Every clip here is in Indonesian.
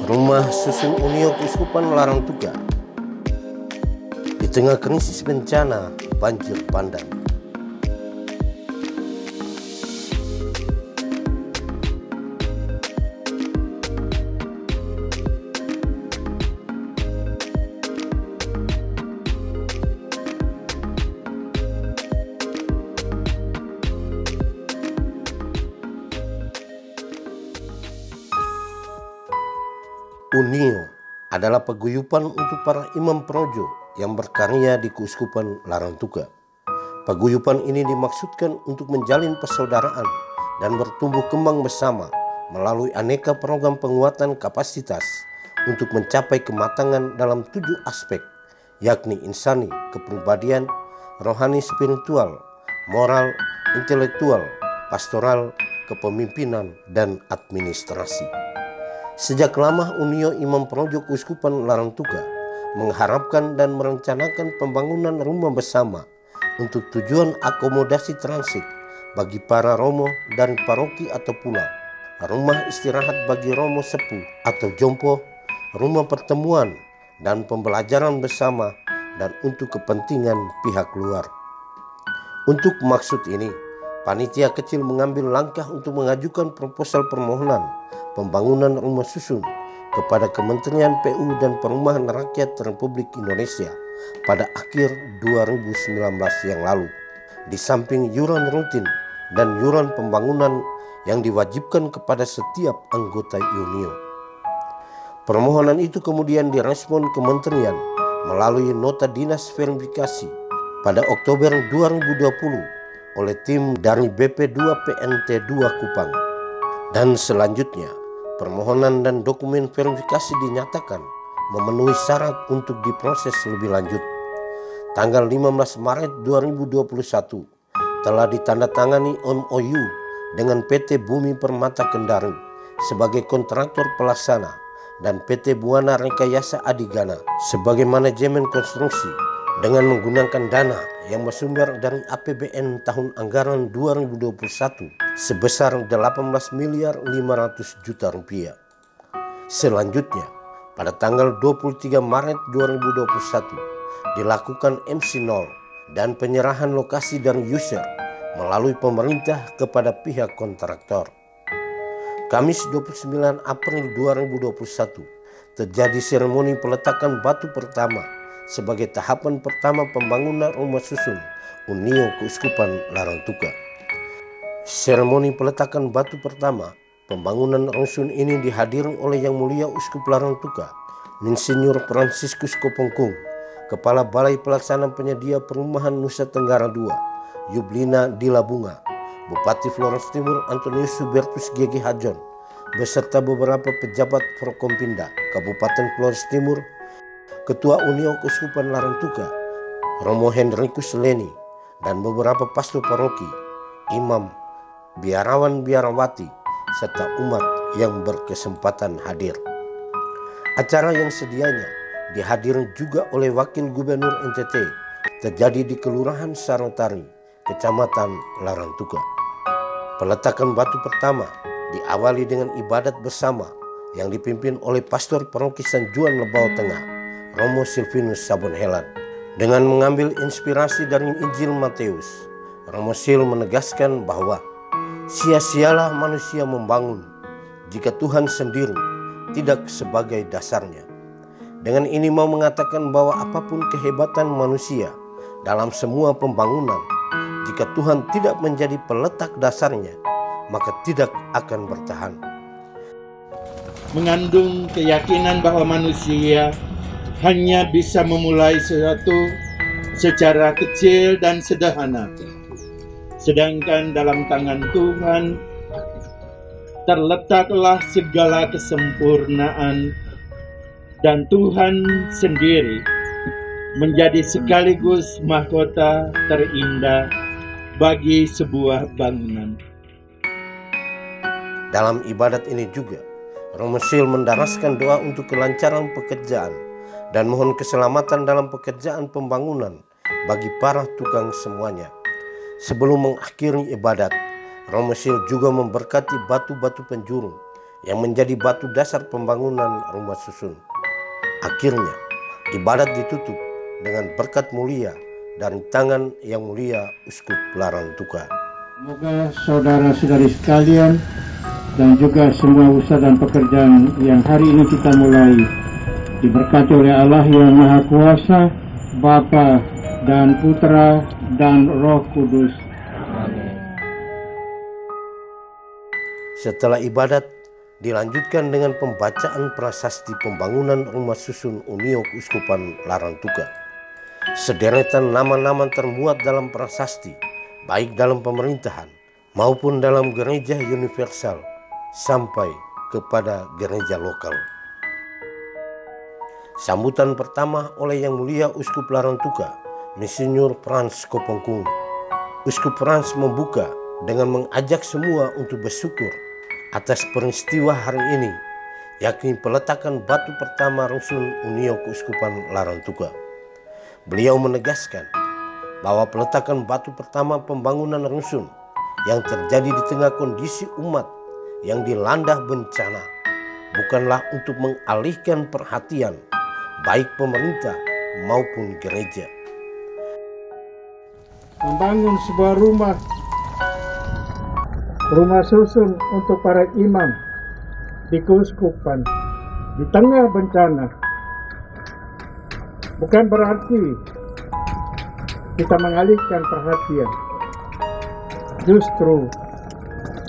Rumah susun Unio Keuskupan Larangtuka di tengah krisis bencana banjir bandang. Unio adalah paguyuban untuk para imam projo yang berkarya di Keuskupan Larangtuka. Paguyuban ini dimaksudkan untuk menjalin persaudaraan dan bertumbuh kembang bersama melalui aneka program penguatan kapasitas untuk mencapai kematangan dalam 7 aspek, yakni insani, kepribadian, rohani spiritual, moral, intelektual, pastoral, kepemimpinan, dan administrasi. Sejak lama Unio Imam Projo Keuskupan Larangtuka mengharapkan dan merencanakan pembangunan rumah bersama untuk tujuan akomodasi transit bagi para romo dari paroki atau pulau, rumah istirahat bagi romo sepuh atau jompo, rumah pertemuan dan pembelajaran bersama, dan untuk kepentingan pihak luar. Untuk maksud ini, panitia kecil mengambil langkah untuk mengajukan proposal permohonan pembangunan rumah susun kepada Kementerian PU dan Perumahan Rakyat Republik Indonesia pada akhir 2019 yang lalu. Di samping yuran rutin dan yuran pembangunan yang diwajibkan kepada setiap anggota Unio. Permohonan itu kemudian direspon Kementerian melalui nota dinas verifikasi pada Oktober 2020 oleh tim dari BP2 PNT2 Kupang. Dan selanjutnya, permohonan dan dokumen verifikasi dinyatakan memenuhi syarat untuk diproses lebih lanjut. Tanggal 15 Maret 2021 telah ditandatangani MOU dengan PT Bumi Permata Kendari sebagai kontraktor pelaksana dan PT Buana Rekayasa Adigana sebagai manajemen konstruksi dengan menggunakan dana yang bersumber dari APBN tahun anggaran 2021 sebesar 18.500.000.000 rupiah. Selanjutnya, pada tanggal 23 Maret 2021 dilakukan MC0 dan penyerahan lokasi dari user melalui pemerintah kepada pihak kontraktor. Kamis 29 April 2021 terjadi seremoni peletakan batu pertama sebagai tahapan pertama pembangunan rumah susun Unio Keuskupan Larangtuka. Seremoni peletakan batu pertama pembangunan rusun ini dihadiri oleh Yang Mulia Uskup Larangtuka, Insinyur Fransiskus Kopongkung, Kepala Balai Pelaksana Penyedia Perumahan Nusa Tenggara II, Yublina Dilabunga, Bupati Flores Timur Antonius Hubertus GG Hajon, beserta beberapa pejabat Forkompinda Kabupaten Flores Timur, Ketua Unio Keuskupan Larangtuka, Romo Henrikus Leni, dan beberapa pastor paroki, imam, biarawan-biarawati, serta umat yang berkesempatan hadir. Acara yang sedianya dihadiri juga oleh Wakil Gubernur NTT terjadi di Kelurahan Sarotari, Kecamatan Larangtuka. Peletakan batu pertama diawali dengan ibadat bersama yang dipimpin oleh Pastor Paroki San Juan Lebau Tengah, Romo Silvinus Sabonhelan. Dengan mengambil inspirasi dari Injil Matius, Romo Sil menegaskan bahwa sia-sialah manusia membangun jika Tuhan sendiri tidak sebagai dasarnya. Dengan ini mau mengatakan bahwa apapun kehebatan manusia dalam semua pembangunan, jika Tuhan tidak menjadi peletak dasarnya, maka tidak akan bertahan. Mengandung keyakinan bahwa manusia hanya bisa memulai sesuatu secara kecil dan sederhana. Sedangkan dalam tangan Tuhan terletaklah segala kesempurnaan, dan Tuhan sendiri menjadi sekaligus mahkota terindah bagi sebuah bangunan. Dalam ibadat ini juga, Romo Sil mendaraskan doa untuk kelancaran pekerjaan dan mohon keselamatan dalam pekerjaan pembangunan bagi para tukang semuanya. Sebelum mengakhiri ibadat, Romo Sil juga memberkati batu-batu penjuru yang menjadi batu dasar pembangunan rumah susun. Akhirnya, ibadat ditutup dengan berkat mulia dari tangan yang mulia Uskup Larantuka. Semoga saudara-saudari sekalian dan juga semua usaha dan pekerjaan yang hari ini kita mulai diberkati oleh Allah yang Maha Kuasa, Bapa dan Putra dan Roh Kudus. Setelah ibadat dilanjutkan dengan pembacaan prasasti pembangunan rumah susun Unio Keuskupan Larantuka. Sederetan nama-nama termuat dalam prasasti, baik dalam pemerintahan maupun dalam gereja universal sampai kepada gereja lokal. Sambutan pertama oleh Yang Mulia Uskup Larantuka, Monsinyur Frans Kopongkung. Uskup Frans membuka dengan mengajak semua untuk bersyukur atas peristiwa hari ini, yakni peletakan batu pertama rusun Unio Keuskupan Larantuka. Beliau menegaskan bahwa peletakan batu pertama pembangunan rusun yang terjadi di tengah kondisi umat yang dilanda bencana bukanlah untuk mengalihkan perhatian baik pemerintah maupun gereja. Membangun sebuah rumah susun untuk para imam di keuskupan di tengah bencana bukan berarti kita mengalihkan perhatian. Justru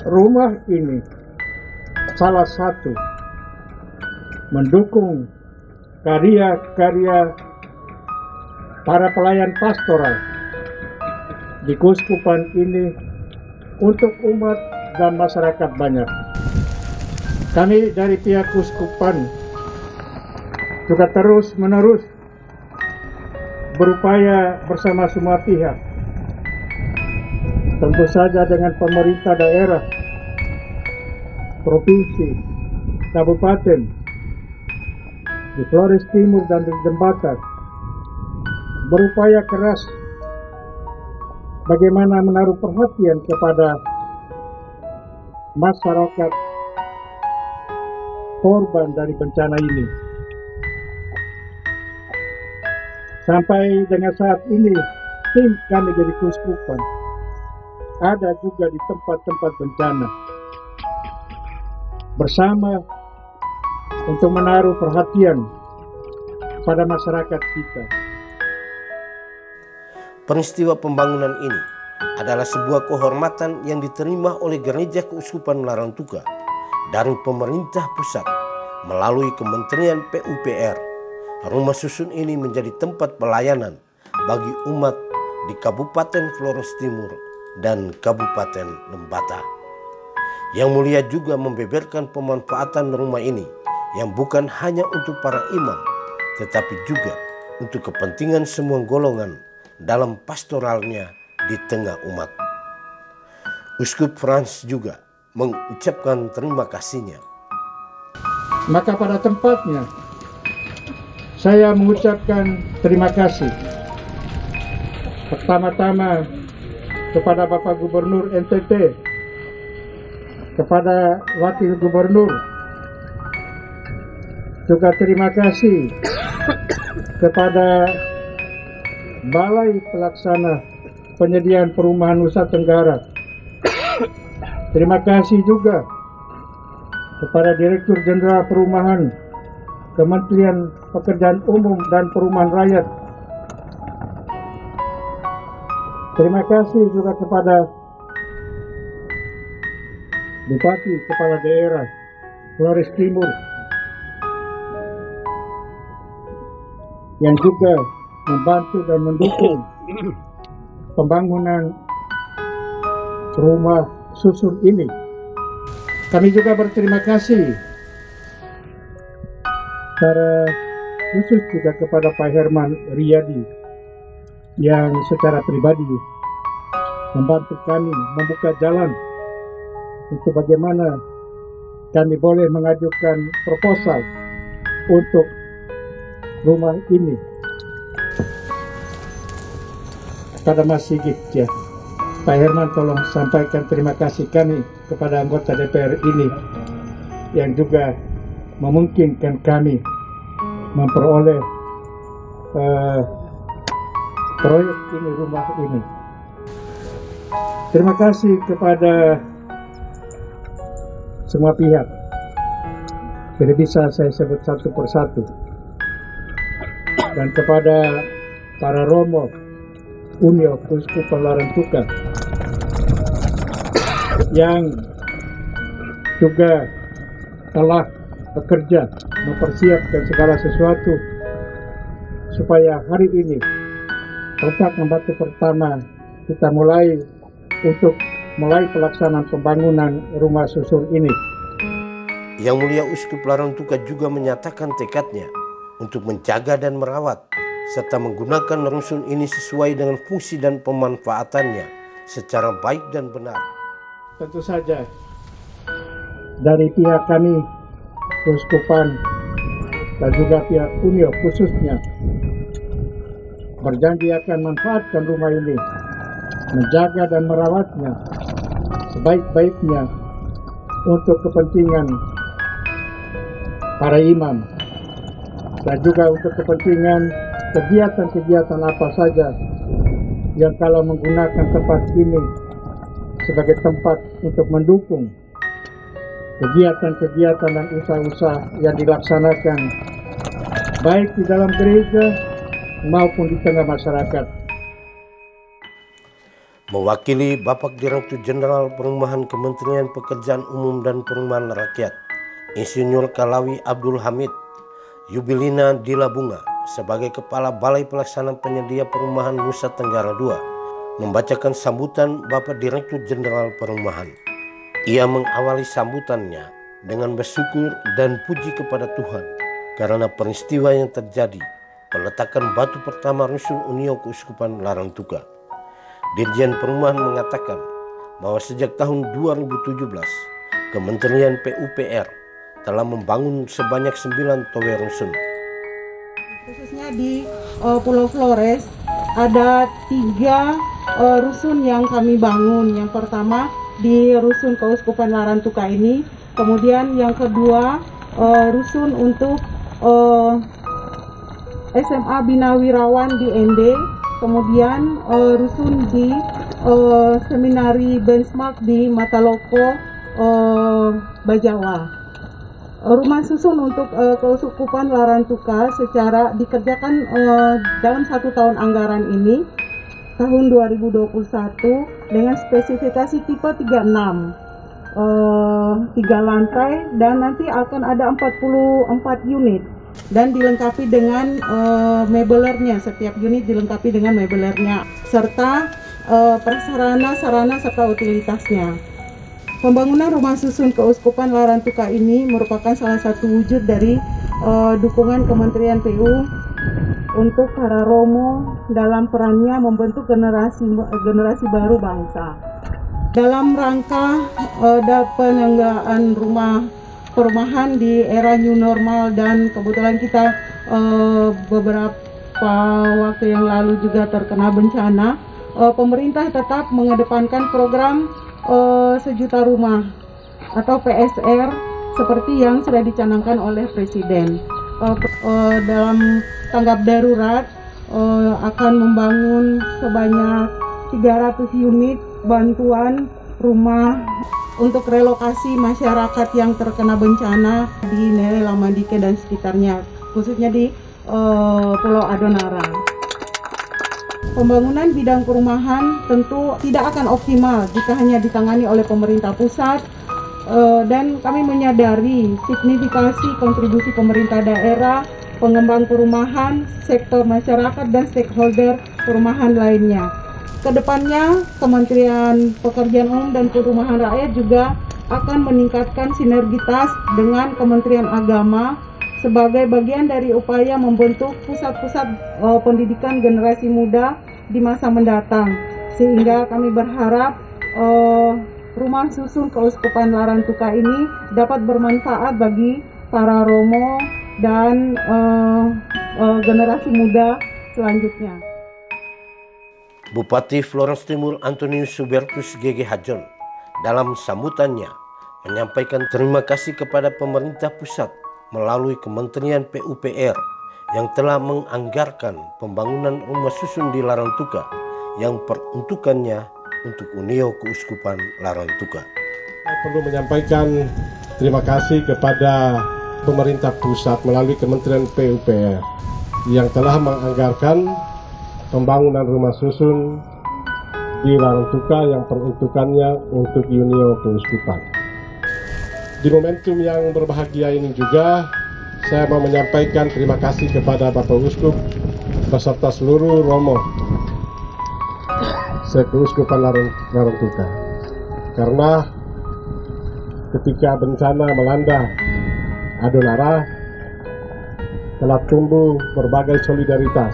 rumah ini salah satu mendukung karya-karya para pelayan pastoral di keuskupan ini untuk umat dan masyarakat banyak. Kami dari pihak keuskupan juga terus-menerus berupaya bersama semua pihak, tentu saja dengan pemerintah daerah, provinsi, kabupaten, di Flores Timur dan di Dembata, berupaya keras bagaimana menaruh perhatian kepada masyarakat korban dari bencana ini. Sampai dengan saat ini, tim kami dari keuskupan ada juga di tempat-tempat bencana bersama untuk menaruh perhatian pada masyarakat kita. Peristiwa pembangunan ini adalah sebuah kehormatan yang diterima oleh Gereja Keuskupan Larantuka dari pemerintah pusat melalui Kementerian PUPR. Rumah susun ini menjadi tempat pelayanan bagi umat di Kabupaten Flores Timur dan Kabupaten Lembata. Yang Mulia juga membeberkan pemanfaatan rumah ini yang bukan hanya untuk para imam, tetapi juga untuk kepentingan semua golongan dalam pastoralnya di tengah umat. Uskup Frans juga mengucapkan terima kasihnya. Maka pada tempatnya saya mengucapkan terima kasih pertama-tama kepada Bapak Gubernur NTT, kepada Wakil Gubernur, juga terima kasih kepada Balai Pelaksana Penyediaan Perumahan Nusa Tenggara. Terima kasih juga kepada Direktur Jenderal Perumahan Kementerian Pekerjaan Umum dan Perumahan Rakyat. Terima kasih juga kepada Bupati Kepala Daerah Flores Timur yang juga membantu dan mendukung pembangunan rumah susun ini. Kami juga berterima kasih secara khusus juga kepada Pak Herman Riyadi yang secara pribadi membantu kami membuka jalan untuk bagaimana kami boleh mengajukan proposal untuk rumah ini pada Mas Sigit ya. Pak Herman tolong sampaikan terima kasih kami kepada anggota DPR ini yang juga memungkinkan kami memperoleh proyek ini, rumah ini. Terima kasih kepada semua pihak. Tidak bisa saya sebut satu persatu. Dan kepada para romo Unio Keuskupan Larantuka yang juga telah bekerja mempersiapkan segala sesuatu supaya hari ini letakkan batu pertama kita mulai pelaksanaan pembangunan rumah susun ini. Yang Mulia Uskup Larantuka juga menyatakan tekadnya untuk menjaga dan merawat serta menggunakan rusun ini sesuai dengan fungsi dan pemanfaatannya secara baik dan benar. Tentu saja dari pihak kami Keuskupan dan juga pihak Unio khususnya berjanji akan memanfaatkan rumah ini, menjaga dan merawatnya sebaik-baiknya untuk kepentingan para imam dan juga untuk kepentingan kegiatan-kegiatan apa saja yang kalau menggunakan tempat ini sebagai tempat untuk mendukung kegiatan-kegiatan dan usaha-usaha yang dilaksanakan baik di dalam gereja maupun di tengah masyarakat. Mewakili Bapak Direktur Jenderal Perumahan Kementerian Pekerjaan Umum dan Perumahan Rakyat, Insinyur Kalawi Abdul Hamid, Yubilina Dila Bunga sebagai Kepala Balai Pelaksana Penyedia Perumahan Nusa Tenggara II membacakan sambutan Bapak Direktur Jenderal Perumahan. Ia mengawali sambutannya dengan bersyukur dan puji kepada Tuhan karena peristiwa yang terjadi, peletakan batu pertama rusun Unio Keuskupan Larantuka. Dirjen Perumahan mengatakan bahwa sejak tahun 2017, Kementerian PUPR telah membangun sebanyak 9 tower rusun. Khususnya di Pulau Flores ada 3 rusun yang kami bangun. Yang pertama di Rusun Keuskupan Larantuka ini, kemudian yang kedua rusun untuk SMA Bina Wirawan di ND, kemudian rusun di Seminari Benchmark di Mataloko, Bajawa. Rumah susun untuk Keuskupan Larantuka secara dikerjakan dalam 1 tahun anggaran ini tahun 2021 dengan spesifikasi tipe 36, 3 lantai dan nanti akan ada 44 unit dan dilengkapi dengan mebelernya. Setiap unit dilengkapi dengan mebelernya serta prasarana, sarana serta utilitasnya. Pembangunan rumah susun Keuskupan Larantuka ini merupakan salah satu wujud dari dukungan Kementerian PU untuk para romo dalam perannya membentuk generasi baru bangsa. Dalam rangka penyelenggaraan rumah perumahan di era new normal dan kebetulan kita beberapa waktu yang lalu juga terkena bencana, pemerintah tetap mengedepankan program sejuta rumah atau PSR seperti yang sudah dicanangkan oleh Presiden. Dalam tanggap darurat akan membangun sebanyak 300 unit bantuan rumah untuk relokasi masyarakat yang terkena bencana di Nere, Lamandike dan sekitarnya, khususnya di Pulau Adonara. Pembangunan bidang perumahan tentu tidak akan optimal jika hanya ditangani oleh pemerintah pusat, dan kami menyadari signifikansi kontribusi pemerintah daerah, pengembang perumahan, sektor masyarakat, dan stakeholder perumahan lainnya. Kedepannya, Kementerian Pekerjaan Umum dan Perumahan Rakyat juga akan meningkatkan sinergitas dengan Kementerian Agama sebagai bagian dari upaya membentuk pusat-pusat pendidikan generasi muda di masa mendatang, sehingga kami berharap rumah susun Keuskupan Larantuka ini dapat bermanfaat bagi para romo dan generasi muda selanjutnya. Bupati Flores Timur Antonius Hubertus G.G. Hajon dalam sambutannya menyampaikan terima kasih kepada pemerintah pusat melalui Kementerian PUPR yang telah menganggarkan pembangunan rumah susun di Larantuka yang peruntukannya untuk Unio Keuskupan Larantuka. Saya perlu menyampaikan terima kasih kepada pemerintah pusat melalui Kementerian PUPR yang telah menganggarkan pembangunan rumah susun di Larantuka yang peruntukannya untuk Unio Keuskupan. Di momentum yang berbahagia ini juga, saya mau menyampaikan terima kasih kepada Bapak Uskup beserta seluruh romo Sekeuskupan Larantuka. Karena ketika bencana melanda Adonara, telah tumbuh berbagai solidaritas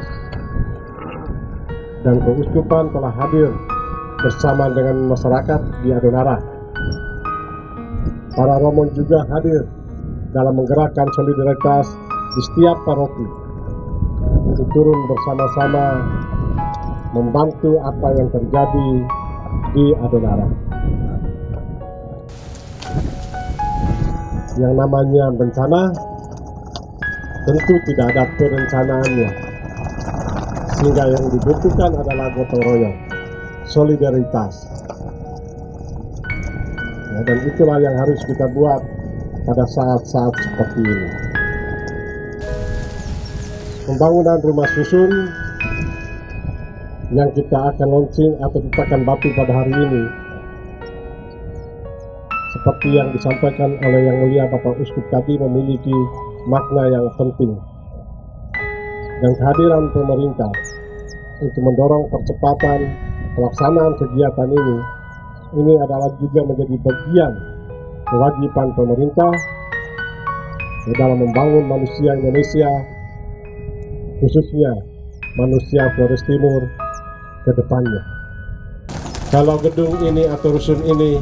dan keuskupan telah hadir bersama dengan masyarakat di Adonara. Para romo juga hadir dalam menggerakkan solidaritas di setiap paroki untuk turun bersama-sama membantu apa yang terjadi di Adonara. Yang namanya bencana tentu tidak ada perencanaannya, sehingga yang dibutuhkan adalah gotong royong, solidaritas. Ya, dan itulah yang harus kita buat pada saat-saat seperti ini. Pembangunan rumah susun yang kita akan launching atau kita akan batu pada hari ini, seperti yang disampaikan oleh Yang Mulia Bapak Uskup tadi, memiliki makna yang penting. Dan kehadiran pemerintah untuk mendorong percepatan pelaksanaan kegiatan ini adalah juga menjadi bagian kewajiban pemerintah dalam membangun manusia Indonesia, khususnya manusia Flores Timur ke depannya. Kalau gedung ini atau rusun ini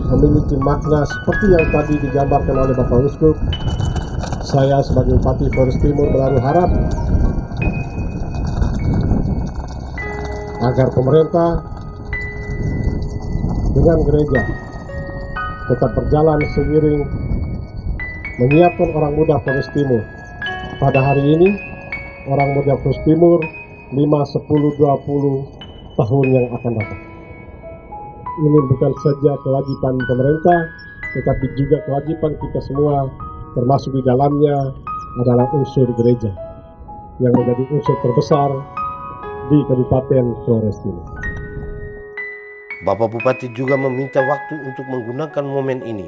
memiliki makna seperti yang tadi digambarkan oleh Bapak Uskup, saya sebagai Bupati Flores Timur menaruh harap agar pemerintah dengan gereja tetap berjalan seiring menyiapkan orang muda Flores Timur. Pada hari ini, orang muda Flores Timur 5, 10, 20 tahun yang akan datang. Ini bukan saja kewajiban pemerintah, tetapi juga kewajiban kita semua, termasuk di dalamnya adalah unsur gereja yang menjadi unsur terbesar di Kabupaten Flores Timur. Bapak Bupati juga meminta waktu untuk menggunakan momen ini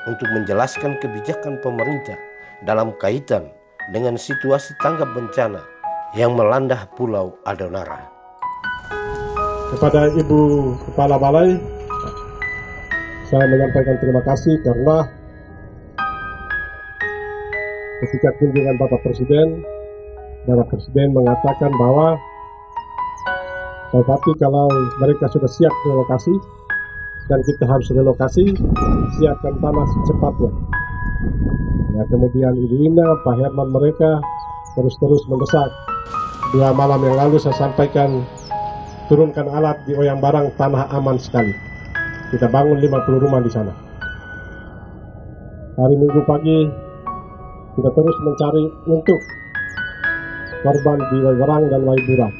untuk menjelaskan kebijakan pemerintah dalam kaitan dengan situasi tanggap bencana yang melanda Pulau Adonara. Kepada Ibu Kepala Balai, saya menyampaikan terima kasih karena ketika kunjungan Bapak Presiden mengatakan bahwa Bupati kalau mereka sudah siap relokasi dan kita harus relokasi, siapkan tanah secepatnya. Ya, kemudian Ibu Ina, Pak Herman mereka terus mendesak. 2 malam yang lalu saya sampaikan, turunkan alat di Oyang Barang, tanah aman sekali. Kita bangun 50 rumah di sana. Hari Minggu pagi kita terus mencari untuk korban di Waiwerang dan Waibura.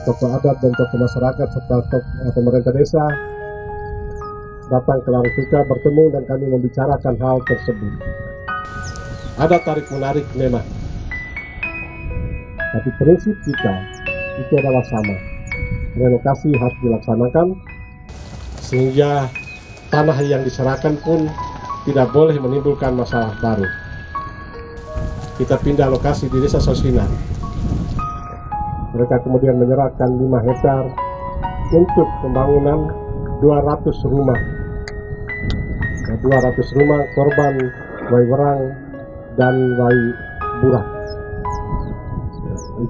Tokoh adat dan tokoh masyarakat serta pemerintah desa datang ke Larantuka bertemu dan kami membicarakan hal tersebut. Ada tarik menarik memang, tapi prinsip kita itu adalah sama. Relokasi harus dilaksanakan sehingga tanah yang diserahkan pun tidak boleh menimbulkan masalah baru. Kita pindah lokasi di Desa Sosina. Mereka kemudian menyerahkan 5 hektar untuk pembangunan 200 rumah. Nah, 200 rumah korban Waiwerang dan Waibura.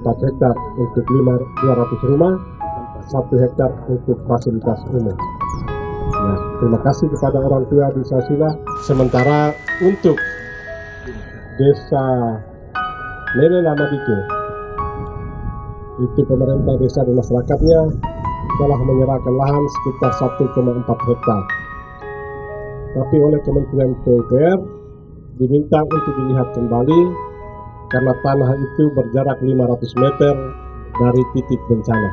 4 hektar untuk 200 rumah, 1 hektar untuk fasilitas umum. Nah, terima kasih kepada orang tua di Sosina. Sementara untuk Desa Lele Lamadike, itu pemerintah desa dan masyarakatnya telah menyerahkan lahan sekitar 1,4 hektar. Tapi oleh Kementerian PUPR diminta untuk dilihat kembali karena tanah itu berjarak 500 meter dari titik bencana.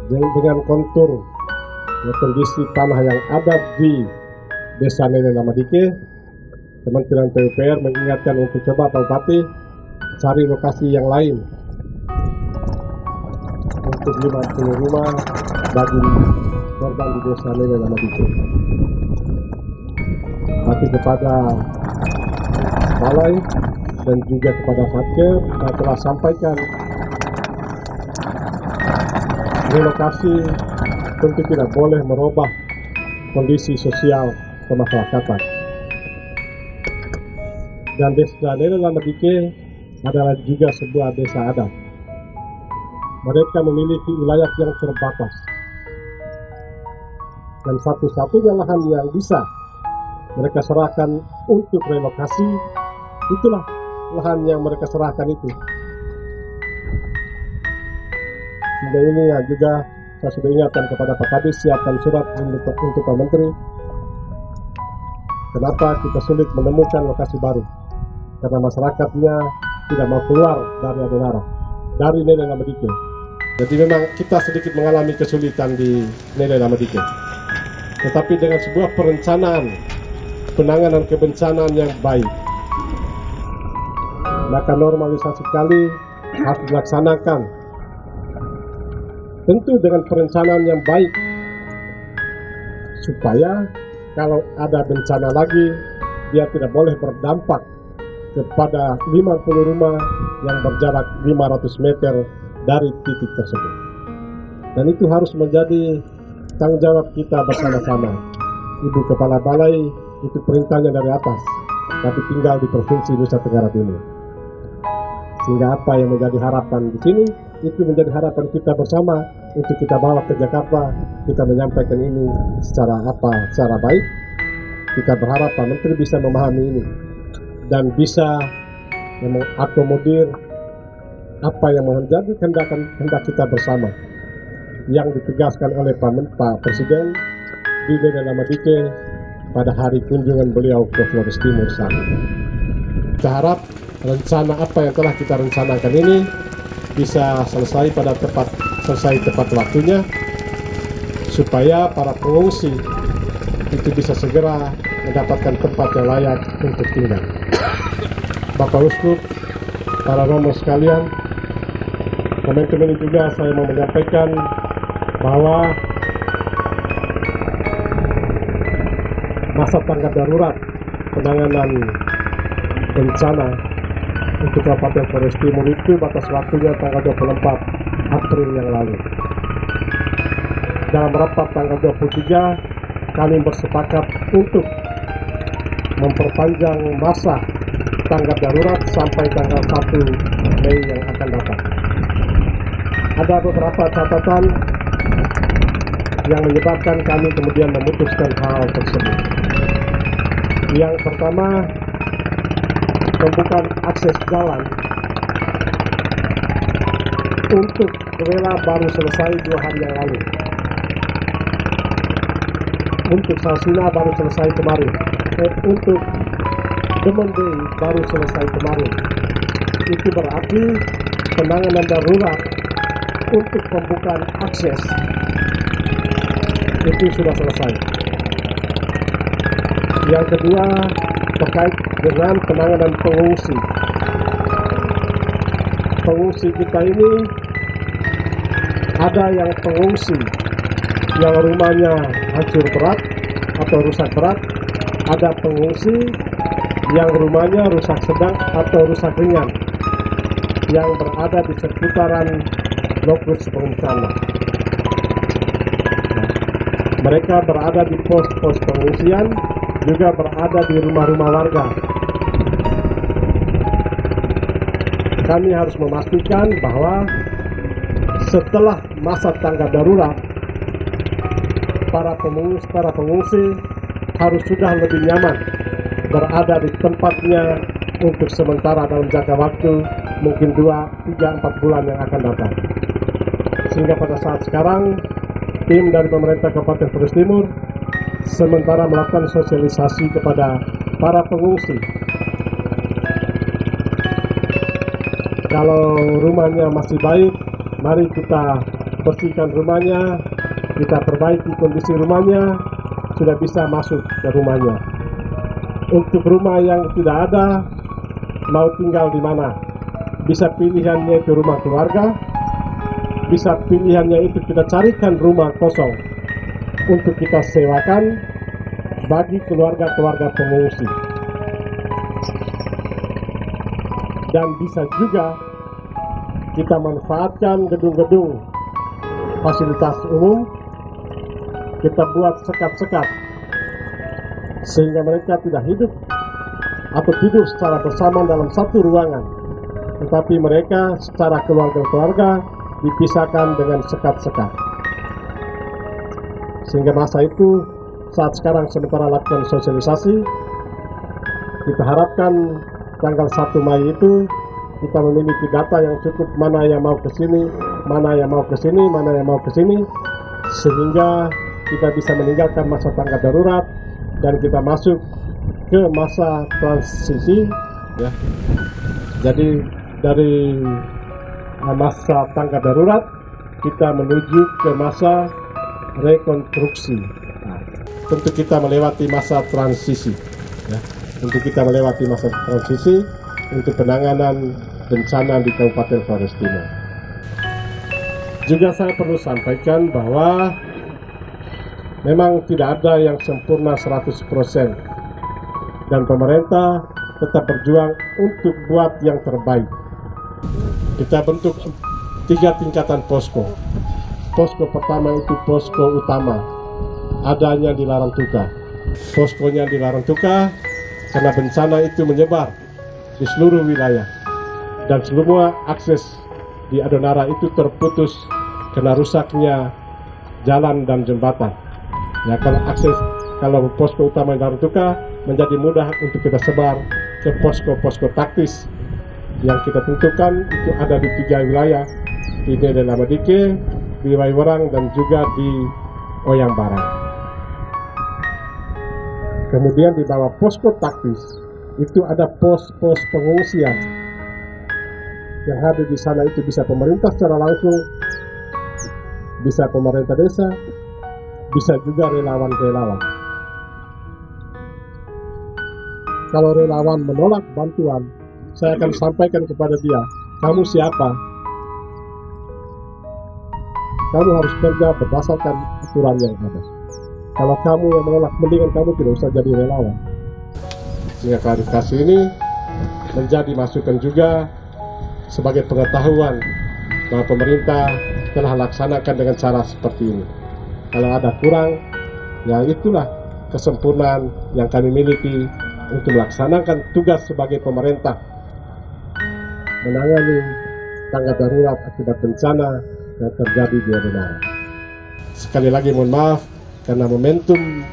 Dengan kontur kondisi tanah yang ada di Desa Nene Lamadike, Kementerian PUPR mengingatkan untuk coba Pak Bupati cari lokasi yang lain untuk 50 rumah bagi korban di Desa Nene Lamadike. Tapi kepada balai dan juga kepada Satker saya telah sampaikan relokasi tentu tidak boleh merubah kondisi sosial kemasyarakatan. Dan Desa Nene Lamadike adalah juga sebuah desa adat. Mereka memiliki wilayah yang terbatas. Dan satu-satunya lahan yang bisa mereka serahkan untuk relokasi, itulah lahan yang mereka serahkan itu. Sehingga ini ya juga saya sudah ingatkan kepada Pak Kadis, siapkan surat untuk Pak Menteri. Kenapa kita sulit menemukan lokasi baru? Karena masyarakatnya tidak mau keluar dari Adonara, dari Nene Lamadike. Jadi memang kita sedikit mengalami kesulitan di Nene Lamadike. Tetapi dengan sebuah perencanaan penanganan kebencanaan yang baik, maka normalisasi kali harus dilaksanakan. Tentu dengan perencanaan yang baik, supaya kalau ada bencana lagi, dia tidak boleh berdampak kepada 50 rumah yang berjarak 500 meter dari titik tersebut. Dan itu harus menjadi tanggung jawab kita bersama-sama. Ibu Kepala Balai itu perintahnya dari atas, tapi tinggal di Provinsi Nusa Tenggara Timur. Sehingga apa yang menjadi harapan di sini, itu menjadi harapan kita bersama untuk kita bawa ke Jakarta, kita menyampaikan ini secara baik. Kita berharap Pak Menteri bisa memahami ini dan bisa mengakomodir apa yang menjadi kehendak kita bersama yang ditegaskan oleh Pak Presiden di Nene Lamadike pada hari kunjungan beliau ke Flores Timur sana. Kita harap rencana apa yang telah kita rencanakan ini bisa selesai tepat waktunya, supaya para pengungsi itu bisa segera mendapatkan tempat yang layak untuk tinggal. Bapak Uskup, para romo sekalian, momentum ini juga saya mau menyampaikan bahwa masa tanggap darurat penanganan bencana untuk Kabupaten Flores Timur itu batas waktunya tanggal 24 April yang lalu. Dalam rapat tanggal 23 kami bersepakat untuk memperpanjang masa tanggap darurat sampai tanggal 1 Mei yang akan datang. Ada beberapa catatan yang menyebabkan kami kemudian memutuskan hal tersebut. Yang pertama, pembukaan akses jalan untuk Kewela baru selesai 2 hari yang lalu. Untuk Salsina baru selesai kemarin. Untuk Demendei baru selesai kemarin. Itu berarti penanganan darurat untuk pembukaan akses itu sudah selesai. Yang kedua, terkait dengan penanganan pengungsi. Pengungsi kita ini ada yang pengungsi yang rumahnya hancur berat atau rusak berat, ada pengungsi yang rumahnya rusak sedang atau rusak ringan yang berada di seputaran lokus bencana. Mereka berada di pos-pos pengungsian, juga berada di rumah-rumah warga. Kami harus memastikan bahwa setelah masa tanggap darurat, para pengungsi harus sudah lebih nyaman berada di tempatnya untuk sementara dalam jangka waktu mungkin 2, 3, 4 bulan yang akan datang. Sehingga pada saat sekarang tim dari pemerintah Kabupaten Flores Timur sementara melakukan sosialisasi kepada para pengungsi. Kalau rumahnya masih baik, mari kita bersihkan rumahnya, kita perbaiki kondisi rumahnya, sudah bisa masuk ke rumahnya. Untuk rumah yang tidak ada, mau tinggal di mana? Bisa pilihannya itu rumah keluarga, bisa pilihannya itu kita carikan rumah kosong untuk kita sewakan bagi keluarga-keluarga pengungsi. Dan bisa juga kita manfaatkan gedung-gedung fasilitas umum, kita buat sekat-sekat sehingga mereka tidak hidup atau tidur secara bersama dalam satu ruangan, tetapi mereka secara keluarga-keluarga dipisahkan dengan sekat-sekat. Sehingga masa itu saat sekarang sementara lakukan sosialisasi, kita harapkan tanggal 1 Mei itu kita memiliki data yang cukup, mana yang mau ke sini, mana yang mau ke sini, mana yang mau ke sini, sehingga kita bisa meninggalkan masa tanggap darurat dan kita masuk ke masa transisi, ya. Jadi dari masa tanggap darurat kita menuju ke masa rekonstruksi. Nah, tentu kita melewati masa transisi, ya. Untuk kita melewati masa transisi untuk penanganan bencana di Kabupaten Flores Timur. Juga saya perlu sampaikan bahwa memang tidak ada yang sempurna 100% dan pemerintah tetap berjuang untuk buat yang terbaik. Kita bentuk 3 tingkatan posko. Posko pertama itu posko utama, adanya di Larangtuka. Poskonya di Larangtuka karena bencana itu menyebar di seluruh wilayah dan semua akses di Adonara itu terputus karena rusaknya jalan dan jembatan. Ya, kalau posko utama di Larangtuka menjadi mudah untuk kita sebar ke posko-posko taktis yang kita tentukan, itu ada di 3 wilayah, di Dede Lamadike, di Waiwerang, dan juga di Oyang Barang. Kemudian di bawah posko taktis itu ada pos-pos pengungsian yang hadir di sana, itu bisa pemerintah secara langsung, bisa pemerintah desa, bisa juga relawan-relawan. Kalau relawan menolak bantuan, saya akan sampaikan kepada dia, kamu siapa? Kamu harus kerja berdasarkan aturan yang ada. Kalau kamu yang menolak, mendingan kamu tidak usah jadi relawan. Sehingga klarifikasi ini menjadi masukan juga sebagai pengetahuan bahwa pemerintah telah laksanakan dengan cara seperti ini. Kalau ada kurang, ya itulah kesempurnaan yang kami miliki untuk melaksanakan tugas sebagai pemerintah menangani tanggap darurat akibat bencana yang terjadi di Adonara. Sekali lagi mohon maaf karena momentum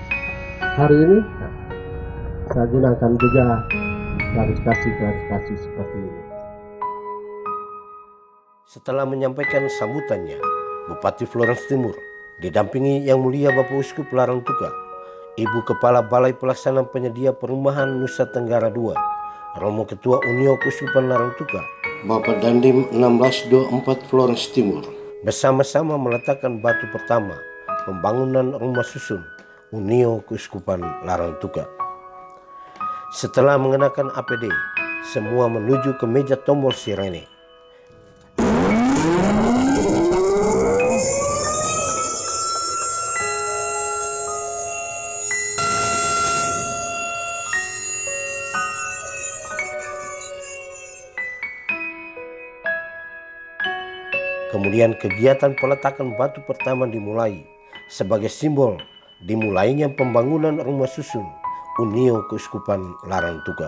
hari ini saya gunakan juga klarifikasi seperti ini. Setelah menyampaikan sambutannya, Bupati Flores Timur didampingi Yang Mulia Bapak Uskup Larangtuka, Ibu Kepala Balai Pelaksana Penyedia Perumahan Nusa Tenggara II, Romo Ketua Unio Keuskupan Larangtuka, Bapak Dandim 1624 Flores Timur, bersama-sama meletakkan batu pertama pembangunan rumah susun Unio Keuskupan Larangtuka. Setelah mengenakan APD, semua menuju ke meja tombol sirene. Kemudian kegiatan peletakan batu pertama dimulai sebagai simbol dimulainya pembangunan rumah susun Unio Keuskupan Larangtuka.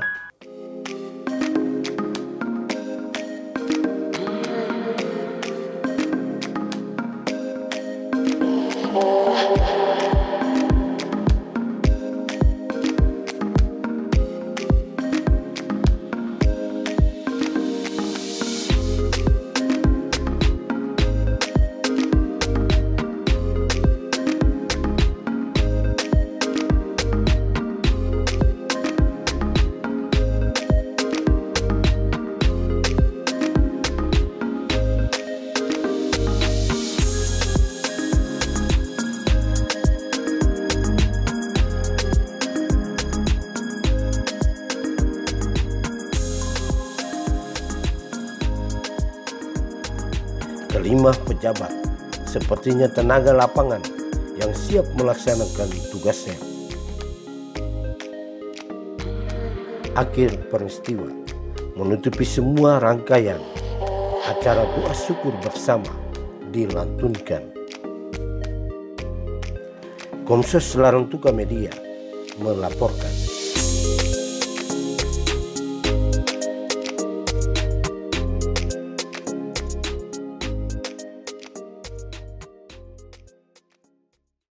kelima pejabat, sepertinya tenaga lapangan yang siap melaksanakan tugasnya. Akhir peristiwa menutupi semua rangkaian acara doa syukur bersama dilantunkan. Komsos Larang Tuka Media melaporkan.